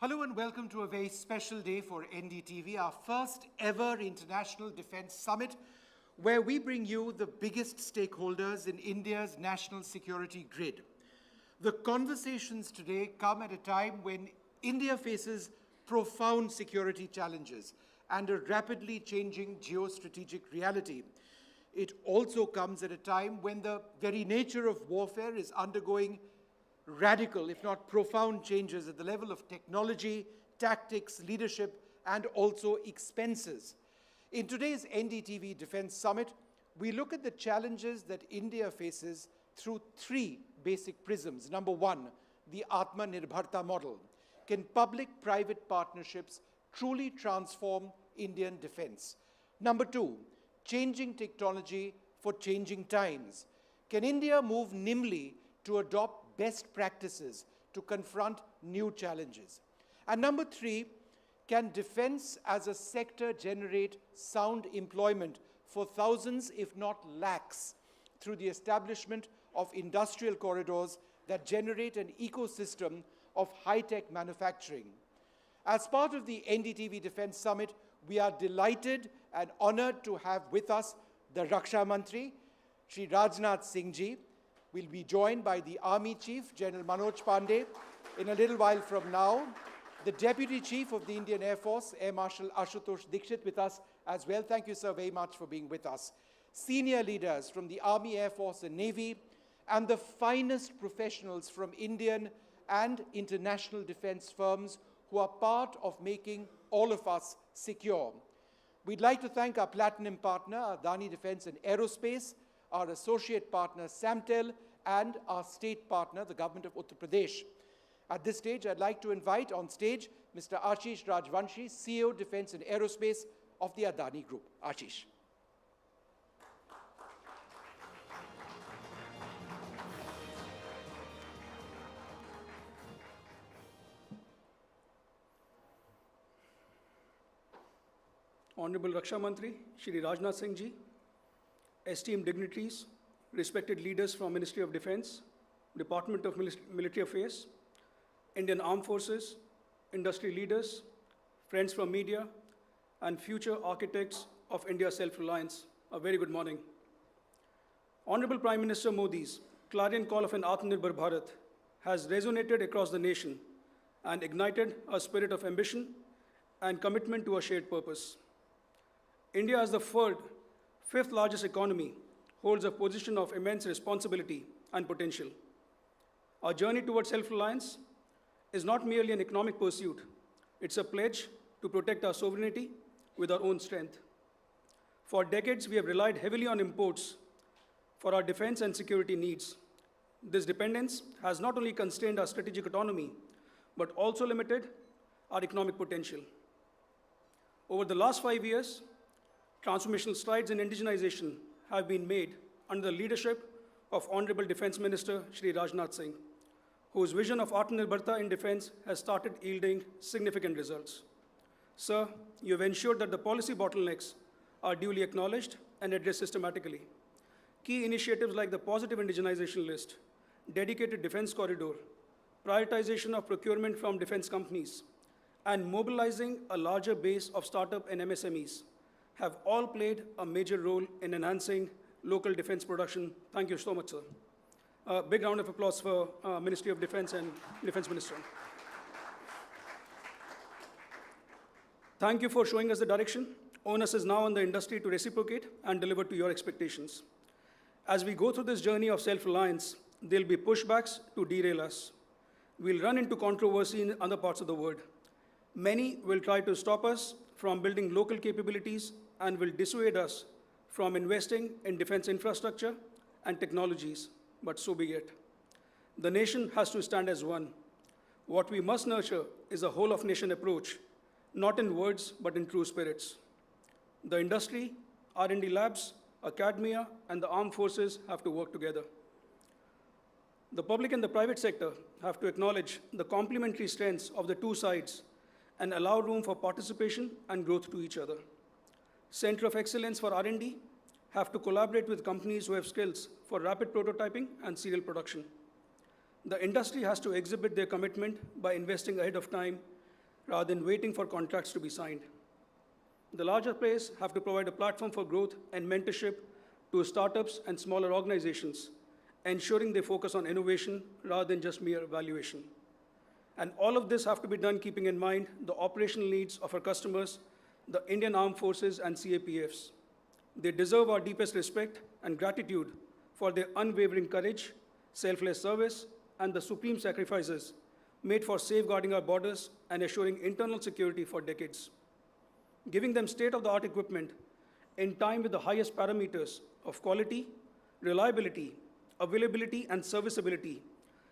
Hello and welcome to a very special day for NDTV, our first ever International Defence Summit, where we bring you the biggest stakeholders in India's national security grid. The conversations today come at a time when India faces profound security challenges and a rapidly changing geostrategic reality. It also comes at a time when the very nature of warfare is undergoing radical, if not profound, changes at the level of technology, tactics, leadership, and also expenses. In today's NDTV Defence Summit, we look at the challenges that India faces through three basic prisms. Number one, the Atmanirbharta model. Can public-private partnerships truly transform Indian defence? Number two, changing technology for changing times. Can India move nimbly to adopt best practices to confront new challenges? And number three, can defense as a sector generate sound employment for thousands, if not lakhs, through the establishment of industrial corridors that generate an ecosystem of high-tech manufacturing? As part of the NDTV Defence Summit, we are delighted and honored to have with us the Raksha Mantri, Shri Rajnath Singh Ji. We'll be joined by the Army Chief, General Manoj Pandey, in a little while from now. The Deputy Chief of the Indian Air Force, Air Marshal Ashutosh Dikshit, with us as well. Thank you, sir, very much for being with us. Senior leaders from the Army, Air Force, and Navy, and the finest professionals from Indian and international defense firms who are part of making all of us secure. We'd like to thank our platinum partner, Adani Defence and Aerospace, our associate partner, Samtel, and our state partner, the Government of Uttar Pradesh. At this stage, I'd like to invite on stage Mr. Ashish Rajvanshi, CEO, Defence and Aerospace of the Adani Group. Ashish. Honorable Raksha Mantri, Shri Rajnath Singh Ji, esteemed dignitaries, respected leaders from Ministry of Defence, Department of Military Affairs, Indian Armed Forces, industry leaders, friends from media, and future architects of India's self-reliance, a very good morning. Honorable Prime Minister Modi's clarion call of an Atmanirbhar Bharat has resonated across the nation and ignited a spirit of ambition and commitment to a shared purpose. India, as the fifth largest economy, holds a position of immense responsibility and potential. Our journey towards self-reliance is not merely an economic pursuit. It's a pledge to protect our sovereignty with our own strength. For decades, we have relied heavily on imports for our defense and security needs. This dependence has not only constrained our strategic autonomy, but also limited our economic potential. Over the last 5 years, transformational strides in indigenization have been made under the leadership of Honorable Defence Minister Shri Rajnath Singh, whose vision of Atmanirbharta in defence has started yielding significant results. Sir, you have ensured that the policy bottlenecks are duly acknowledged and addressed systematically. Key initiatives like the positive indigenization list, dedicated defence corridor, prioritization of procurement from defence companies, and mobilizing a larger base of startup and MSMEs have all played a major role in enhancing local defense production. Thank you so much, sir. A big round of applause for Ministry of Defense and Defense Minister. Thank you for showing us the direction. Onus is now on the industry to reciprocate and deliver to your expectations. As we go through this journey of self-reliance, there'll be pushbacks to derail us. We'll run into controversy in other parts of the world. Many will try to stop us from building local capabilities and will dissuade us from investing in defense infrastructure and technologies, but so be it. The nation has to stand as one. What we must nurture is a whole-of-nation approach, not in words, but in true spirits. The industry, R&D labs, academia, and the armed forces have to work together. The public and the private sector have to acknowledge the complementary strengths of the two sides and allow room for participation and growth to each other. Center of Excellence for R&D have to collaborate with companies who have skills for rapid prototyping and serial production. The industry has to exhibit their commitment by investing ahead of time rather than waiting for contracts to be signed. The larger players have to provide a platform for growth and mentorship to startups and smaller organizations, ensuring they focus on innovation rather than just mere valuation. And all of this have to be done keeping in mind the operational needs of our customers, the Indian Armed Forces and CAPFs. They deserve our deepest respect and gratitude for their unwavering courage, selfless service, and the supreme sacrifices made for safeguarding our borders and assuring internal security for decades. Giving them state-of-the-art equipment in time with the highest parameters of quality, reliability, availability, and serviceability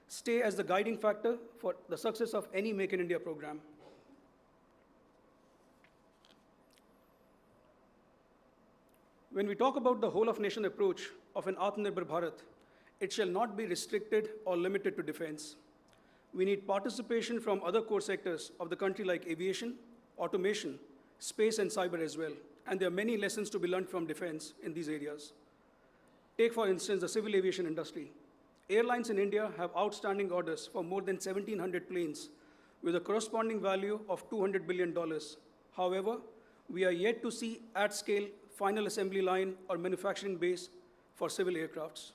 stay as the guiding factor for the success of any Make in India program. When we talk about the whole-of-nation approach of an Atmanirbhar Bharat, it shall not be restricted or limited to defense. We need participation from other core sectors of the country like aviation, automation, space, and cyber as well. And there are many lessons to be learned from defense in these areas. Take, for instance, the civil aviation industry. Airlines in India have outstanding orders for more than 1,700 planes with a corresponding value of $200 billion. However, we are yet to see at-scale final assembly line or manufacturing base for civil aircrafts.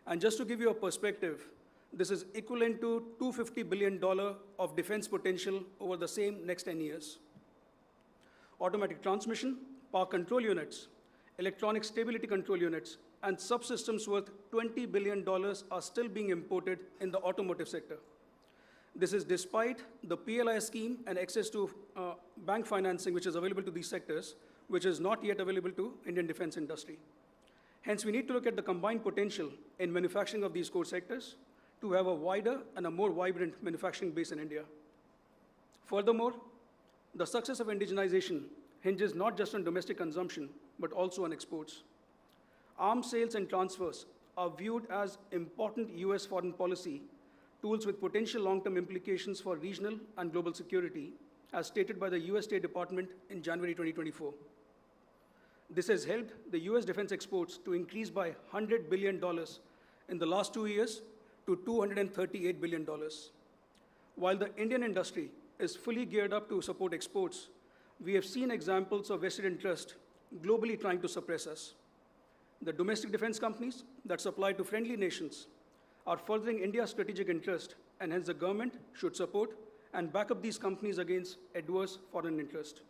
And just to give you a perspective, this is equivalent to $250 billion of defense potential over the same next 10 years. Automatic transmission, power control units, electronic stability control units, and subsystems worth $20 billion are still being imported in the automotive sector. This is despite the PLI scheme and access to bank financing which is available to these sectors, which is not yet available to Indian defense industry. Hence, we need to look at the combined potential in manufacturing of these core sectors to have a wider and a more vibrant manufacturing base in India. Furthermore, the success of indigenization hinges not just on domestic consumption, but also on exports. Arms sales and transfers are viewed as important US foreign policy tools with potential long-term implications for regional and global security, as stated by the US State Department in January 2024. This has helped the US defense exports to increase by $100 billion in the last 2 years to $238 billion. While the Indian industry is fully geared up to support exports, we have seen examples of vested interest globally trying to suppress us. The domestic defense companies that supply to friendly nations are furthering India's strategic interest, and hence the government should support and back up these companies against adverse foreign interest.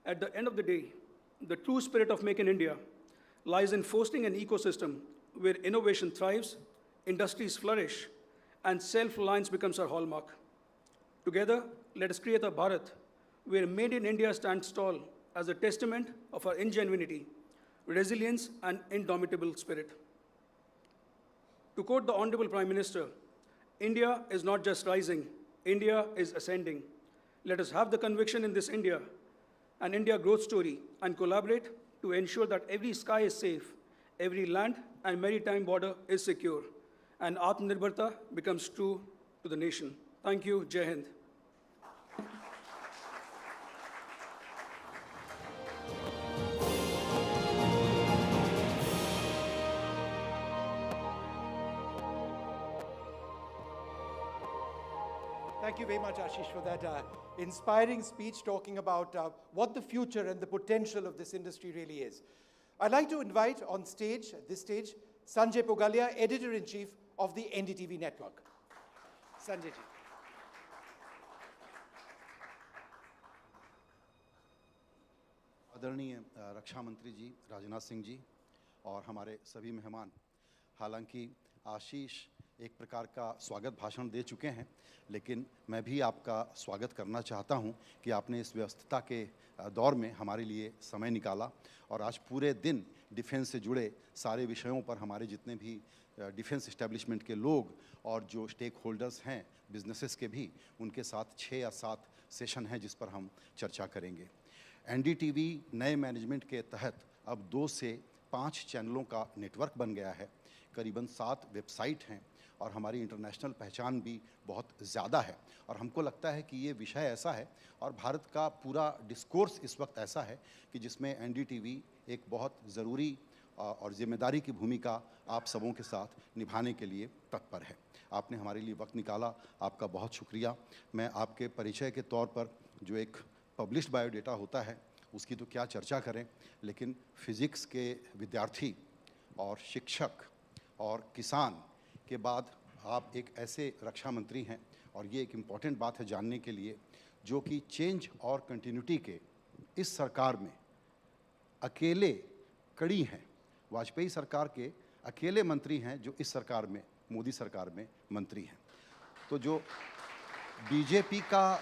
At the end of the day, the true spirit of Make in India lies in fostering an ecosystem where innovation thrives, industries flourish, and self-reliance becomes our hallmark. Together, let us create a Bharat where Made in India stands tall as a testament of our ingenuity, resilience, and indomitable spirit. To quote the Honorable Prime Minister, India is not just rising, India is ascending. Let us have the conviction in this India, an India growth story, and collaborate to ensure that every sky is safe, every land and maritime border is secure, and Atmanirbharta becomes true to the nation. Thank you. Jai Hind. Thank you very much, Ashish, for that inspiring speech talking about what the future and the potential of this industry really is. I'd like to invite on stage, at this stage, Sanjay Pugalia, Editor-in-Chief of the NDTV Network. Sanjay ji. आदरणीय रक्षा मंत्री जी राजनाथ सिंह जी और हमारे सभी मेहमान, हालांकि आशीष एक प्रकार का स्वागत भाषण दे चुके हैं, लेकिन मैं भी आपका स्वागत करना चाहता हूं कि आपने इस व्यस्तता के दौर में हमारे लिए समय निकाला और आज पूरे दिन डिफेंस से जुड़े सारे विषयों पर हमारे जितने भी डिफेंस इस्टेब्लिशमेंट के लोग और जो स्टेक होल्डर्स हैं बिजनेसेस के भी, उनके साथ 6 या 7 सेशन हैं जिस पर हम चर्चा करेंगे। एनडीटीवी नए मैनेजमेंट के तहत अब 2 से 5 चैनलों का नेटवर्क बन गया है, करीबन 7 वेबसाइट हैं और हमारी इंटरनेशनल पहचान भी बहुत ज़्यादा है। और हमको लगता है कि ये विषय ऐसा है और भारत का पूरा डिस्कोर्स इस वक्त ऐसा है कि जिसमें एनडीटीवी एक बहुत ज़रूरी और जिम्मेदारी की भूमिका आप सबों के साथ निभाने के लिए तत्पर है। आपने हमारे लिए वक्त निकाला, आपका बहुत शुक्रिया। मैं आपके परिचय के तौर पर जो एक पब्लिश्ड बायोडेटा होता है उसकी तो क्या चर्चा करें, लेकिन फिज़िक्स के विद्यार्थी और शिक्षक और किसान के बाद आप एक ऐसे रक्षा मंत्री हैं, और ये एक इम्पॉर्टेंट बात है जानने के लिए, जो कि चेंज और कंटिन्यूटी के इस सरकार में अकेले कड़ी हैं। वाजपेयी सरकार के अकेले मंत्री हैं जो इस सरकार में, मोदी सरकार में मंत्री हैं। तो जो बीजेपी का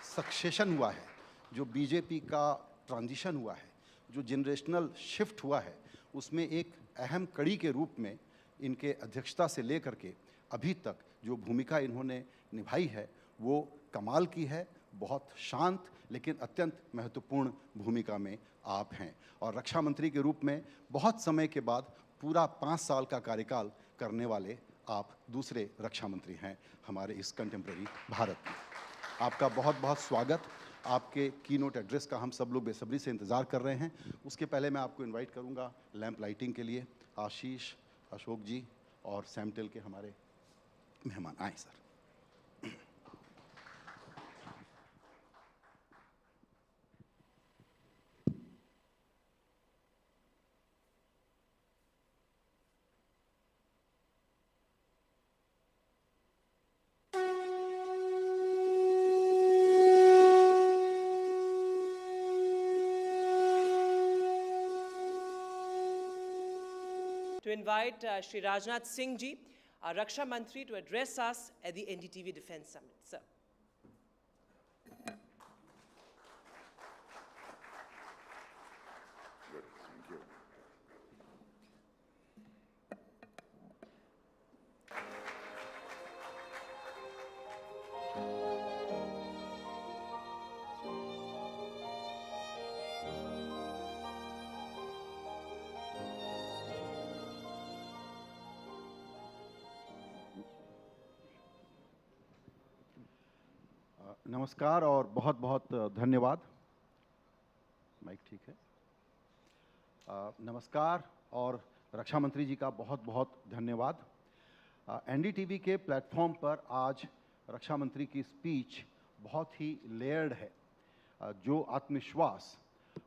सक्सेशन हुआ है, जो बीजेपी का ट्रांजिशन हुआ है, जो जनरेशनल शिफ्ट हुआ है, उसमें एक अहम कड़ी के रूप में इनके अध्यक्षता से लेकर के अभी तक जो भूमिका इन्होंने निभाई है वो कमाल की है। बहुत शांत लेकिन अत्यंत महत्वपूर्ण भूमिका में आप हैं, और रक्षा मंत्री के रूप में बहुत समय के बाद पूरा 5 साल का कार्यकाल करने वाले आप दूसरे रक्षा मंत्री हैं हमारे इस कंटेम्प्रेरी भारत में। आपका बहुत बहुत स्वागत। आपके कीनोट एड्रेस का हम सब लोग बेसब्री से इंतज़ार कर रहे हैं। उसके पहले मैं आपको इनवाइट करूंगा लैंप लाइटिंग के लिए। आशीष, अशोक जी और सैमटेल के हमारे मेहमान आए sir. To invite Shri Rajnath Singh ji, our Raksha Mantri, to address us at the NDTV Defence Summit. Sir. Good, thank you. नमस्कार और बहुत बहुत धन्यवाद। माइक ठीक है? नमस्कार और रक्षा मंत्री जी का बहुत बहुत धन्यवाद। एनडीटीवी के प्लेटफॉर्म पर आज रक्षा मंत्री की स्पीच बहुत ही लेयर्ड है। जो आत्मविश्वास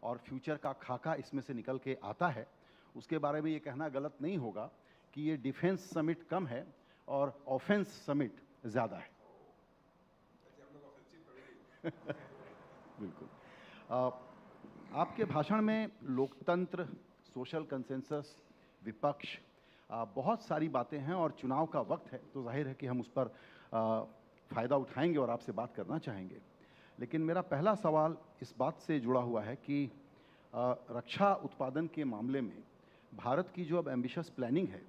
और फ्यूचर का खाका इसमें से निकल के आता है, उसके बारे में ये कहना गलत नहीं होगा कि ये डिफेंस समिट कम है और ऑफेंस समिट ज़्यादा है। बिल्कुल। आपके भाषण में लोकतंत्र, सोशल कंसेंसस, विपक्ष, बहुत सारी बातें हैं, और चुनाव का वक्त है तो जाहिर है कि हम उस पर फ़ायदा उठाएंगे और आपसे बात करना चाहेंगे। लेकिन मेरा पहला सवाल इस बात से जुड़ा हुआ है कि रक्षा उत्पादन के मामले में भारत की जो अब एम्बिशियस प्लानिंग है,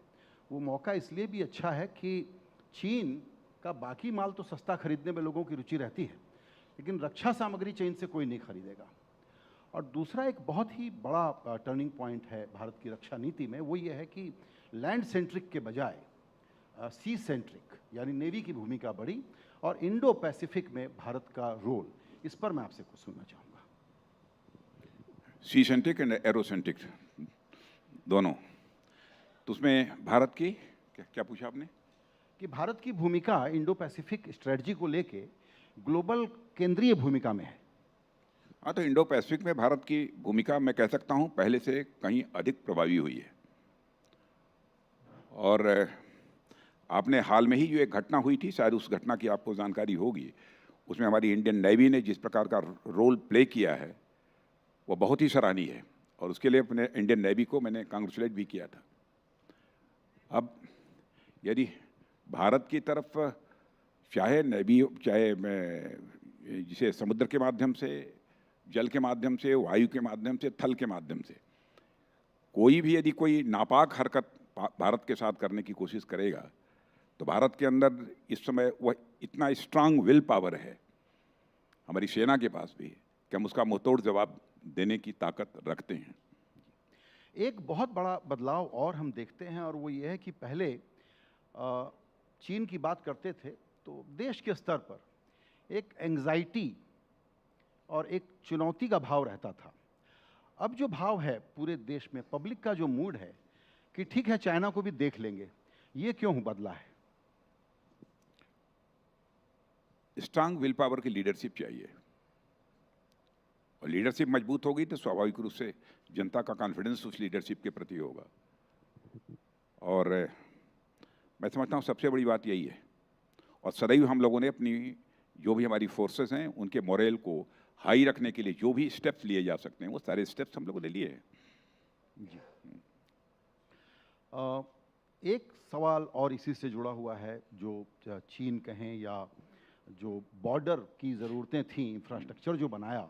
वो मौका इसलिए भी अच्छा है कि चीन का बाकी माल तो सस्ता खरीदने में लोगों की रुचि रहती है, लेकिन रक्षा सामग्री चीन से कोई नहीं खरीदेगा। और दूसरा एक बहुत ही बड़ा टर्निंग पॉइंट है भारत की रक्षा नीति में, वो ये है कि लैंड सेंट्रिक के बजाय सी सेंट्रिक यानी नेवी की भूमिका बढ़ी, और इंडो पैसिफिक में भारत का रोल, इस पर मैं आपसे कुछ सुनना चाहूँगा। सी सेंट्रिक एंड एरोसेंट्रिक दोनों, तो उसमें भारत की क्या पूछा आपने? कि भारत की भूमिका इंडो पैसिफिक स्ट्रेटजी को लेके ग्लोबल केंद्रीय भूमिका में है। हाँ, तो इंडो पैसिफिक में भारत की भूमिका मैं कह सकता हूँ पहले से कहीं अधिक प्रभावी हुई है। और आपने हाल में ही जो एक घटना हुई थी, शायद उस घटना की आपको जानकारी होगी, उसमें हमारी इंडियन नेवी ने जिस प्रकार का रोल प्ले किया है वो बहुत ही सराहनीय है, और उसके लिए अपने इंडियन नेवी को मैंने कांग्रेचुलेट भी किया था। अब यदि भारत की तरफ चाहे नेवी, चाहे जिसे समुद्र के माध्यम से, जल के माध्यम से, वायु के माध्यम से, थल के माध्यम से, कोई भी यदि कोई नापाक हरकत भारत के साथ करने की कोशिश करेगा, तो भारत के अंदर इस समय वह इतना स्ट्रांग विल पावर है हमारी सेना के पास भी कि हम उसका मुंहतोड़ जवाब देने की ताकत रखते हैं। एक बहुत बड़ा बदलाव और हम देखते हैं, और वो ये है कि पहले चीन की बात करते थे तो देश के स्तर पर एक एंग्जाइटी और एक चुनौती का भाव रहता था। अब जो भाव है पूरे देश में, पब्लिक का जो मूड है कि ठीक है चाइना को भी देख लेंगे, ये क्यों बदला है? स्ट्रांग विल पावर की लीडरशिप चाहिए, और लीडरशिप मजबूत होगी तो स्वाभाविक रूप से जनता का कॉन्फिडेंस उस लीडरशिप के प्रति होगा। और मैं समझता हूँ सबसे बड़ी बात यही है, और सदैव हम लोगों ने अपनी जो भी हमारी फोर्सेस हैं उनके मोरल को हाई रखने के लिए जो भी स्टेप्स लिए जा सकते हैं वो सारे स्टेप्स हम लोगों ने लिए हैं। जी। एक सवाल और इसी से जुड़ा हुआ है, जो चीन कहें या जो बॉर्डर की ज़रूरतें थीं, इंफ्रास्ट्रक्चर जो बनाया,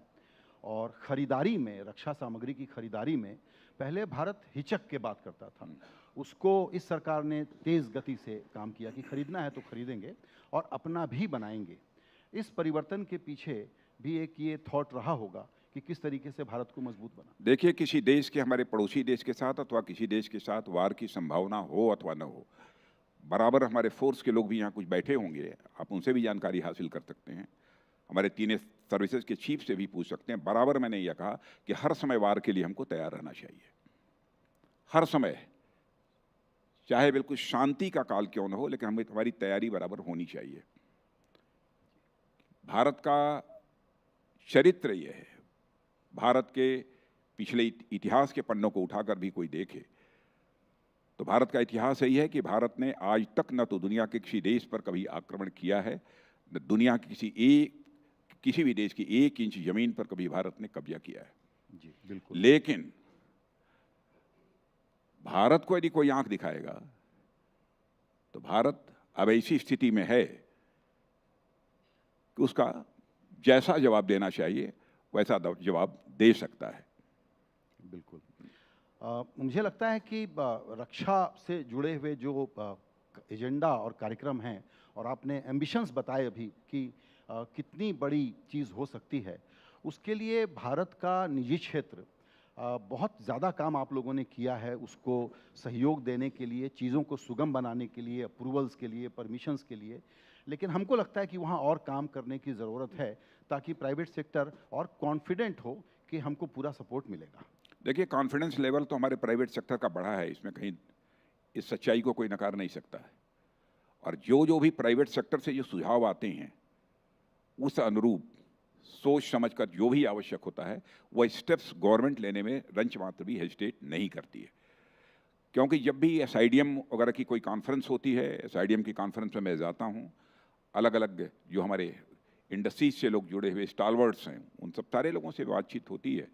और ख़रीदारी में, रक्षा सामग्री की ख़रीदारी में पहले भारत हिचक के बात करता था, उसको इस सरकार ने तेज़ गति से काम किया कि खरीदना है तो खरीदेंगे और अपना भी बनाएंगे। इस परिवर्तन के पीछे भी एक ये थॉट रहा होगा कि किस तरीके से भारत को मजबूत बना। देखिए, किसी देश के, हमारे पड़ोसी देश के साथ अथवा किसी देश के साथ वार की संभावना हो अथवा न हो, बराबर हमारे फोर्स के लोग भी यहाँ कुछ बैठे होंगे, आप उनसे भी जानकारी हासिल कर सकते हैं, हमारे तीनों सर्विसेज के चीफ से भी पूछ सकते हैं। बराबर मैंने यह कहा कि हर समय वार के लिए हमको तैयार रहना चाहिए, हर समय, चाहे बिल्कुल शांति का काल क्यों न हो, लेकिन हमें हमारी तैयारी बराबर होनी चाहिए। भारत का चरित्र ये है, भारत के पिछले इतिहास के पन्नों को उठाकर भी कोई देखे तो भारत का इतिहास यही है कि भारत ने आज तक न तो दुनिया के किसी देश पर कभी आक्रमण किया है, न दुनिया के किसी भी देश की 1 इंच जमीन पर कभी भारत ने कब्जा किया है। जी बिल्कुल। लेकिन भारत को यदि कोई आंख दिखाएगा तो भारत अब ऐसी स्थिति में है कि उसका जैसा जवाब देना चाहिए वैसा जवाब दे सकता है। बिल्कुल। मुझे लगता है कि रक्षा से जुड़े हुए जो एजेंडा और कार्यक्रम हैं, और आपने एम्बिशंस बताए अभी कि कितनी बड़ी चीज़ हो सकती है, उसके लिए भारत का निजी क्षेत्र बहुत ज़्यादा काम आप लोगों ने किया है, उसको सहयोग देने के लिए, चीज़ों को सुगम बनाने के लिए, अप्रूवल्स के लिए, परमिशंस के लिए। लेकिन हमको लगता है कि वहाँ और काम करने की ज़रूरत है ताकि प्राइवेट सेक्टर और कॉन्फिडेंट हो कि हमको पूरा सपोर्ट मिलेगा। देखिए, कॉन्फिडेंस लेवल तो हमारे प्राइवेट सेक्टर का बढ़ा है, इसमें कहीं इस सच्चाई को कोई नकार नहीं सकता है। और जो भी प्राइवेट सेक्टर से जो सुझाव आते हैं उस अनुरूप सोच समझकर जो भी आवश्यक होता है वह स्टेप्स गवर्नमेंट लेने में रंच मात्र भी हेजिटेट नहीं करती है। क्योंकि जब भी SIDM वगैरह की कोई कॉन्फ्रेंस होती है, SIDM की कॉन्फ्रेंस में मैं जाता हूँ, अलग अलग जो हमारे इंडस्ट्रीज से लोग जुड़े हुए स्टालवर्ड्स हैं, उन सब सारे लोगों से बातचीत होती है।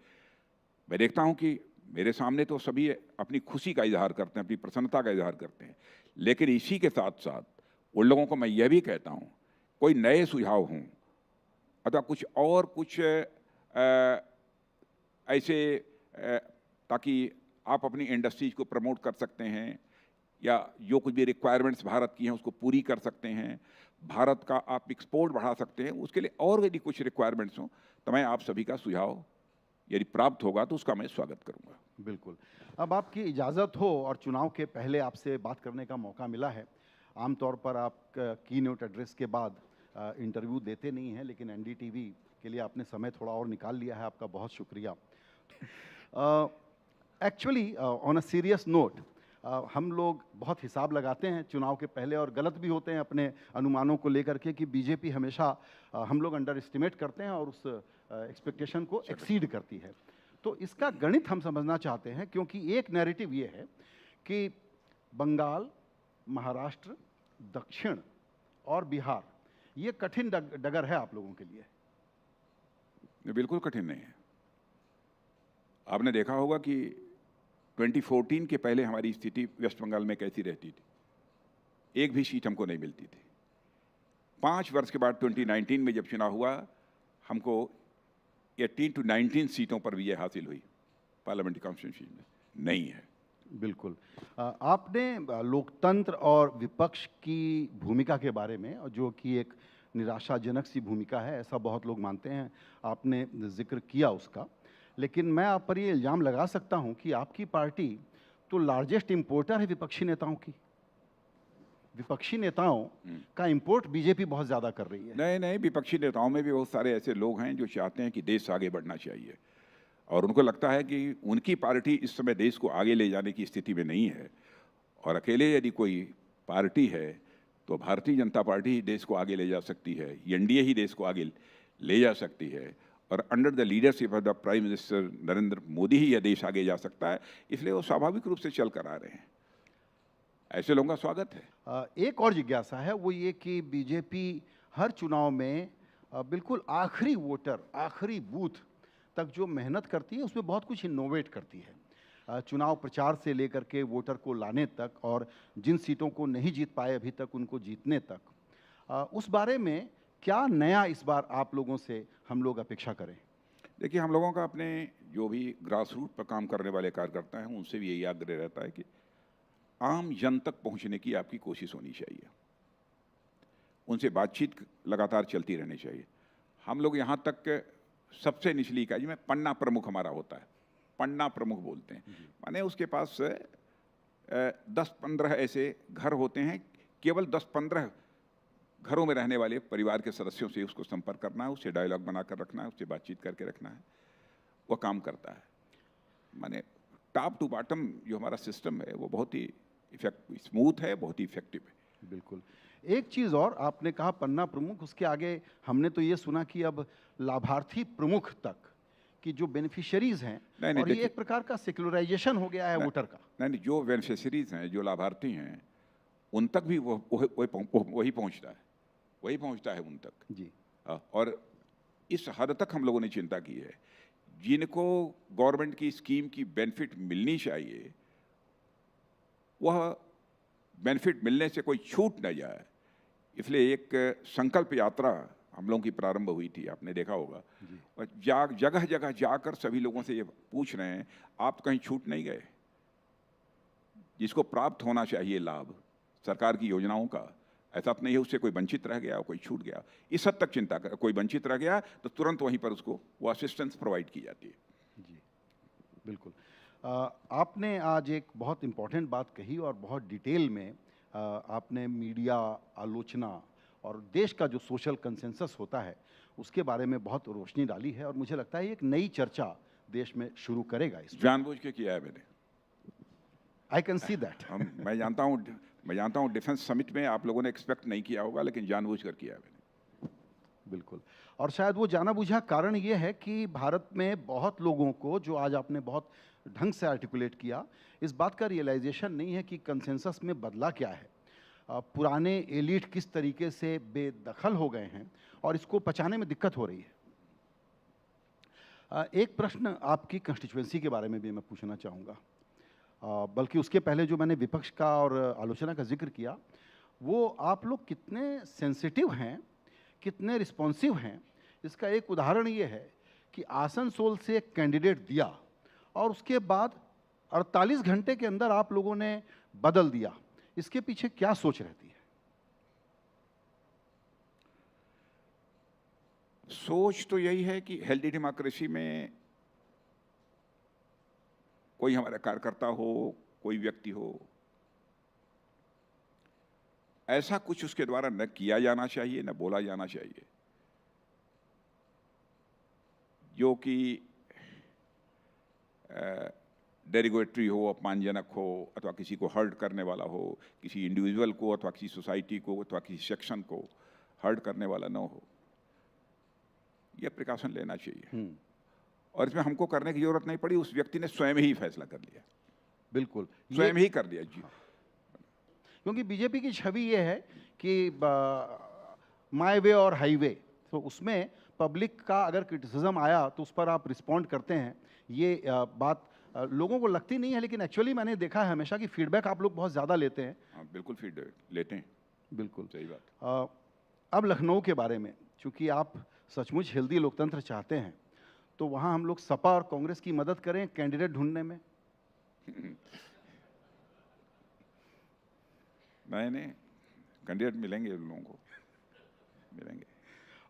मैं देखता हूँ कि मेरे सामने तो सभी अपनी खुशी का इजहार करते हैं, अपनी प्रसन्नता का इजहार करते हैं, लेकिन इसी के साथ साथ उन लोगों को मैं यह भी कहता हूँ, कोई नए सुझाव हों अथवा कुछ ऐसे ताकि आप अपनी इंडस्ट्रीज को प्रमोट कर सकते हैं, या जो कुछ भी रिक्वायरमेंट्स भारत की हैं उसको पूरी कर सकते हैं, भारत का आप एक्सपोर्ट बढ़ा सकते हैं, उसके लिए और यदि कुछ रिक्वायरमेंट्स हों तो मैं आप सभी का सुझाव यदि प्राप्त होगा तो उसका मैं स्वागत करूंगा। बिल्कुल। अब आपकी इजाज़त हो और चुनाव के पहले आपसे बात करने का मौका मिला है। आमतौर पर आप की नोट एड्रेस के बाद इंटरव्यू देते नहीं हैं, लेकिन NDTV के लिए आपने समय थोड़ा और निकाल लिया है, आपका बहुत शुक्रिया। Actually on a serious note, हम लोग बहुत हिसाब लगाते हैं चुनाव के पहले और गलत भी होते हैं अपने अनुमानों को लेकर के कि बीजेपी हमेशा हम लोग अंडर एस्टिमेट करते हैं और उस एक्सपेक्टेशन को एक्सीड करती है। तो इसका गणित हम समझना चाहते हैं, क्योंकि एक नैरेटिव ये है कि बंगाल, महाराष्ट्र, दक्षिण और बिहार ये कठिन डगर है आप लोगों के लिए। बिल्कुल कठिन नहीं है। आपने देखा होगा कि 2014 के पहले हमारी स्थिति वेस्ट बंगाल में कैसी रहती थी, एक भी सीट हमको नहीं मिलती थी। 5 वर्ष के बाद 2019 में जब चुनाव हुआ, हमको 18 to 19 सीटों पर विजय हासिल हुई, पार्लियामेंट्री कॉन्स्टिट्यूंसी में नहीं है। बिल्कुल। आपने लोकतंत्र और विपक्ष की भूमिका के बारे में, जो कि एक निराशाजनक सी भूमिका है, ऐसा बहुत लोग मानते हैं, आपने जिक्र किया उसका। लेकिन मैं आप पर ये इल्ज़ाम लगा सकता हूं कि आपकी पार्टी तो लार्जेस्ट इंपोर्टर है विपक्षी नेताओं की। विपक्षी नेताओं का इंपोर्ट बीजेपी बहुत ज़्यादा कर रही है। नहीं, विपक्षी नेताओं में भी बहुत सारे ऐसे लोग हैं जो चाहते हैं कि देश आगे बढ़ना चाहिए, और उनको लगता है कि उनकी पार्टी इस समय देश को आगे ले जाने की स्थिति में नहीं है, और अकेले यदि कोई पार्टी है तो भारतीय जनता पार्टी ही देश को आगे ले जा सकती है, एनडीए ही देश को आगे ले जा सकती है, और under the leadership of the prime minister Narendra Modi ही यह देश आगे जा सकता है। इसलिए वो स्वाभाविक रूप से चल कर आ रहे हैं। ऐसे लोगों का स्वागत है। एक और जिज्ञासा है, वो ये कि बीजेपी हर चुनाव में बिल्कुल आखिरी वोटर, आखिरी बूथ तक जो मेहनत करती है उसमें बहुत कुछ इनोवेट करती है। चुनाव प्रचार से लेकर के वोटर को लाने तक, और जिन सीटों को नहीं जीत पाए अभी तक उनको जीतने तक। उस बारे में क्या नया इस बार आप लोगों से हम लोग अपेक्षा करें? देखिए, हम लोगों का अपने जो भी ग्रास रूट पर काम करने वाले कार्यकर्ता हैं उनसे भी यही आग्रह रहता है कि आम जन तक पहुंचने की आपकी कोशिश होनी चाहिए, उनसे बातचीत लगातार चलती रहनी चाहिए। हम लोग यहाँ तक सबसे निचली इकाई में पन्ना प्रमुख हमारा होता है, पन्ना प्रमुख बोलते हैं, माने उसके पास 10-15 ऐसे घर होते हैं, केवल 10-15 घरों में रहने वाले परिवार के सदस्यों से उसको संपर्क करना है, उससे डायलॉग बनाकर रखना है, उससे बातचीत करके रखना है, वो काम करता है। माने टॉप टू बॉटम जो हमारा सिस्टम है वो बहुत ही स्मूथ है, बहुत ही इफेक्टिव है। बिल्कुल। एक चीज़ और, आपने कहा पन्ना प्रमुख, उसके आगे हमने तो ये सुना कि अब लाभार्थी प्रमुख तक कि जो बेनिफिशियरीज हैं, नहीं, और ये एक प्रकार का सेक्युलराइजेशन हो गया है वोटर का। नहीं, जो बेनिफिशरीज हैं, जो लाभार्थी हैं, उन तक भी वही पहुंचता है उन तक जी। और इस हद तक हम लोगों ने चिंता की है, जिनको गवर्नमेंट की स्कीम की बेनिफिट मिलनी चाहिए वह बेनिफिट मिलने से कोई छूट न जाए, इसलिए एक संकल्प यात्रा हम लोगों की प्रारंभ हुई थी, आपने देखा होगा। और जगह जगह जाकर सभी लोगों से ये पूछ रहे हैं, आप तो कहीं छूट नहीं गए? जिसको प्राप्त होना चाहिए लाभ सरकार की योजनाओं का, ऐसा तो नहीं है उससे कोई वंचित रह गया, कोई छूट गया। इस हद तक चिंता कर, कोई वंचित रह गया तो तुरंत वहीं पर उसको वो असिस्टेंस प्रोवाइड की जाती है। जी, बिल्कुल। आपने आज एक बहुत इम्पॉर्टेंट बात कही और बहुत डिटेल में आपने मीडिया आलोचना और देश का जो सोशल कंसेंसस होता है उसके बारे में बहुत रोशनी डाली है, और मुझे लगता है एक नई चर्चा देश में शुरू करेगा। इस जानबूझ के किया है मैंने। I can see that. मैं जानता हूँ डिफेंस समिट में आप लोगों ने एक्सपेक्ट नहीं किया होगा, लेकिन जानबूझ कर किया है मैंने। बिल्कुल। और शायद वो जाना बुझा कारण ये है कि भारत में बहुत लोगों को, जो आज आपने बहुत ढंग से आर्टिकुलेट किया, इस बात का रियलाइजेशन नहीं है कि कंसेंसस में बदला क्या है, पुराने एलिट किस तरीके से बेदखल हो गए हैं, और इसको पचाने में दिक्कत हो रही है। एक प्रश्न आपकी कंस्टिट्यूएंसी के बारे में भी मैं पूछना चाहूँगा, बल्कि उसके पहले जो मैंने विपक्ष का और आलोचना का जिक्र किया, वो आप लोग कितने सेंसिटिव हैं, कितने रिस्पॉन्सिव हैं। इसका एक उदाहरण ये है कि आसनसोल से एक कैंडिडेट दिया और उसके बाद 48 घंटे के अंदर आप लोगों ने बदल दिया, इसके पीछे क्या सोच रहती है? सोच तो यही है कि हेल्दी डेमोक्रेसी में कोई हमारा कार्यकर्ता हो, कोई व्यक्ति हो, ऐसा कुछ उसके द्वारा न किया जाना चाहिए, न बोला जाना चाहिए जो कि डेरिगेटरी हो, अपमानजनक हो, अथवा किसी को हर्ट करने वाला हो, किसी इंडिविजुअल को अथवा किसी सोसाइटी को अथवा किसी सेक्शन को हर्ट करने वाला न हो। यह प्रिकॉशन लेना चाहिए, और इसमें हमको करने की जरूरत नहीं पड़ी, उस व्यक्ति ने स्वयं ही फैसला कर लिया। बिल्कुल, स्वयं ही कर दिया जी। क्योंकि बीजेपी की छवि ये है कि माय वे और हाईवे, तो उसमें पब्लिक का अगर क्रिटिसिज्म आया तो उस पर आप रिस्पॉन्ड करते हैं। ये बात लोगों को लगती नहीं है, लेकिन एक्चुअली मैंने देखा है हमेशा कि फीडबैक आप लोग बहुत ज़्यादा लेते हैं। हाँ, बिल्कुल फीडबैक लेते हैं। बिल्कुल सही बात। अब लखनऊ के बारे में, चूँकि आप सचमुच हेल्दी लोकतंत्र चाहते हैं, तो वहाँ हम लोग सपा और कांग्रेस की मदद करें कैंडिडेट ढूंढने में। नहीं, कैंडिडेट मिलेंगे उन लोगों को, मिलेंगे।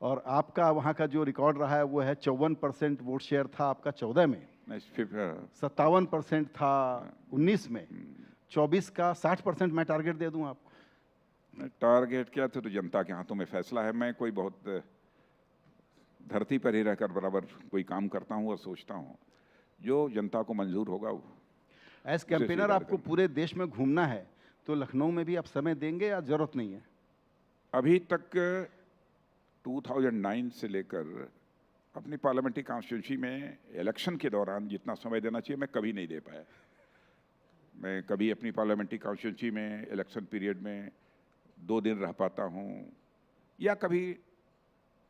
और आपका वहाँ का जो रिकॉर्ड रहा है वो है 54% वोट शेयर था आपका 14 में, 57% था 19 में, 24 का 60% मैं टारगेट दे दूं आपको। टारगेट क्या थे, तो जनता के हाथों में फैसला है। मैं कोई बहुत धरती पर ही रहकर बराबर कोई काम करता हूँ और सोचता हूँ, जो जनता को मंजूर होगा वो। एज कैंपेनर आपको पूरे देश में घूमना है, तो लखनऊ में भी आप समय देंगे या जरूरत नहीं है? अभी तक 2009 से लेकर अपनी पार्लियामेंट्री कॉन्स्टिट्यूंसी में इलेक्शन के दौरान जितना समय देना चाहिए मैं कभी नहीं दे पाया। मैं कभी अपनी पार्लियामेंट्री कॉन्स्टिट्यूंसी में इलेक्शन पीरियड में 2 दिन रह पाता हूँ, या कभी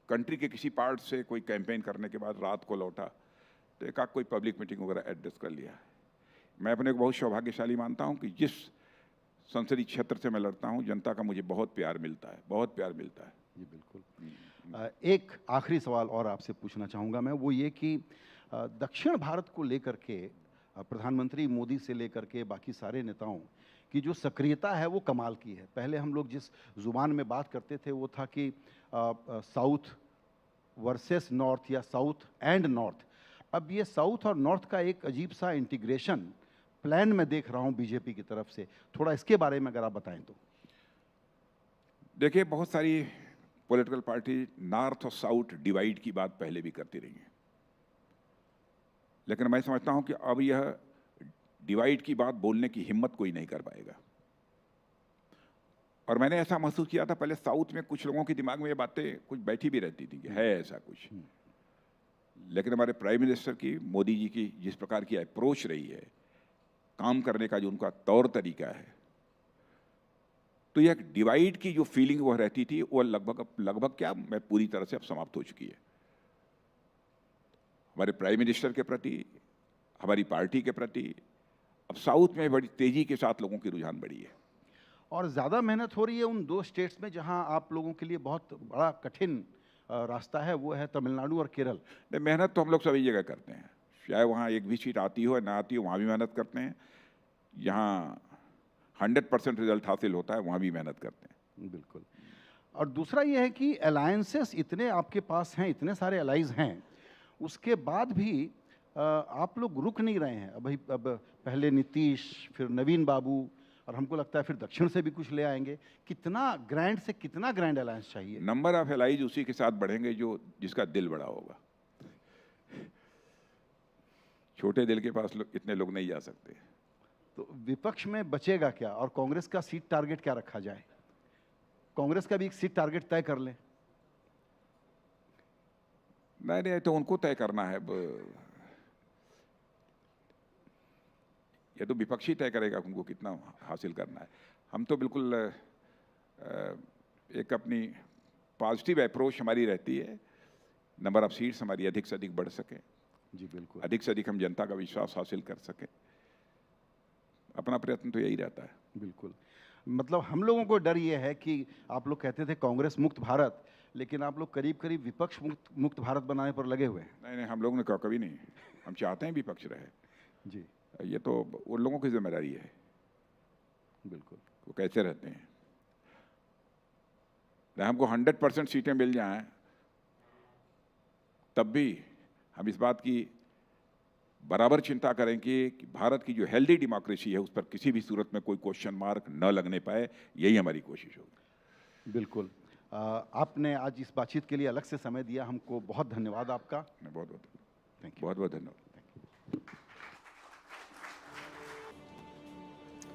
कंट्री के किसी पार्ट से कोई कैंपेन करने के बाद रात को लौटा तो एक आध कोई पब्लिक मीटिंग वगैरह एड्रेस कर लिया। मैं अपने को बहुत सौभाग्यशाली मानता हूँ कि जिस संसदीय क्षेत्र से मैं लड़ता हूँ जनता का मुझे बहुत प्यार मिलता है, बहुत प्यार मिलता है। जी बिल्कुल। एक आखिरी सवाल और आपसे पूछना चाहूँगा मैं, वो ये कि दक्षिण भारत को लेकर के प्रधानमंत्री मोदी से लेकर के बाकी सारे नेताओं की जो सक्रियता है वो कमाल की है। पहले हम लोग जिस ज़ुबान में बात करते थे वो था कि साउथ वर्सेस नॉर्थ या साउथ एंड नॉर्थ। अब ये साउथ और नॉर्थ का एक अजीब सा इंटीग्रेशन प्लान में देख रहा हूँ बीजेपी की तरफ से, थोड़ा इसके बारे में अगर आप बताएं तो। देखिए, बहुत सारी पॉलिटिकल पार्टी नॉर्थ और साउथ डिवाइड की बात पहले भी करती रही हैं, लेकिन मैं समझता हूं कि अब यह डिवाइड की बात बोलने की हिम्मत कोई नहीं कर पाएगा। और मैंने ऐसा महसूस किया था पहले साउथ में कुछ लोगों के दिमाग में ये बातें कुछ बैठी भी रहती थी कि है ऐसा कुछ, लेकिन हमारे प्राइम मिनिस्टर की, मोदी जी की जिस प्रकार की अप्रोच रही है, काम करने का जो उनका तौर तरीका है, तो यह डिवाइड की जो फीलिंग वह रहती थी वो लगभग क्या मैं पूरी तरह से अब समाप्त हो चुकी है। हमारे प्राइम मिनिस्टर के प्रति, हमारी पार्टी के प्रति अब साउथ में बड़ी तेजी के साथ लोगों की रुझान बढ़ी है। और ज़्यादा मेहनत हो रही है उन 2 स्टेट्स में जहां आप लोगों के लिए बहुत बड़ा कठिन रास्ता है, वो है तमिलनाडु और केरल। नहीं, मेहनत तो हम लोग सभी जगह करते हैं, चाहे वहाँ एक भी सीट आती हो या ना आती हो, वहाँ भी मेहनत करते हैं। यहाँ 100% रिजल्ट हासिल होता है, वहाँ भी मेहनत करते हैं। बिल्कुल। और दूसरा ये है कि अलायंसेस इतने आपके पास हैं, इतने सारे अलाइज हैं, उसके बाद भी आप लोग रुक नहीं रहे हैं। अब पहले नीतीश, फिर नवीन बाबू, और हमको लगता है फिर दक्षिण से भी कुछ ले आएंगे। कितना ग्रैंड से कितना ग्रैंड अलायंस चाहिए? नंबर ऑफ एलाइज उसी के साथ बढ़ेंगे जो जिसका दिल बड़ा होगा। छोटे दिल के पास इतने लोग नहीं जा सकते। तो विपक्ष में बचेगा क्या, और कांग्रेस का सीट टारगेट क्या रखा जाए? कांग्रेस का भी एक सीट टारगेट तय कर लें। नहीं, तो उनको तय करना है। ये तो विपक्षी तय करेगा उनको कितना हासिल करना है। हम तो बिल्कुल एक अपनी पॉजिटिव अप्रोच हमारी रहती है, नंबर ऑफ सीट्स हमारी अधिक से अधिक बढ़ सके। जी बिल्कुल। अधिक से अधिक हम जनता का विश्वास हासिल कर सकें। अपना प्रयत्न तो यही रहता है। बिल्कुल। मतलब हम लोगों को डर ये है कि आप लोग कहते थे कांग्रेस मुक्त भारत, लेकिन आप लोग करीब करीब विपक्ष मुक्त भारत बनाने पर लगे हुए हैं। नहीं, हम लोग ने कहा कभी नहीं। हम चाहते हैं विपक्ष रहे। जी ये तो उन लोगों की जिम्मेदारी है। बिल्कुल। वो कैसे रहते हैं। हमको 100% सीटें मिल जाएं तब भी हम इस बात की बराबर चिंता करेंगे कि भारत की जो हेल्दी डेमोक्रेसी है उस पर किसी भी सूरत में कोई क्वेश्चन मार्क न लगने पाए। यही हमारी कोशिश होगी। बिल्कुल। आपने आज इस बातचीत के लिए अलग से समय दिया, हमको बहुत धन्यवाद आपका। बहुत बहुत थैंक यू। बहुत बहुत धन्यवाद।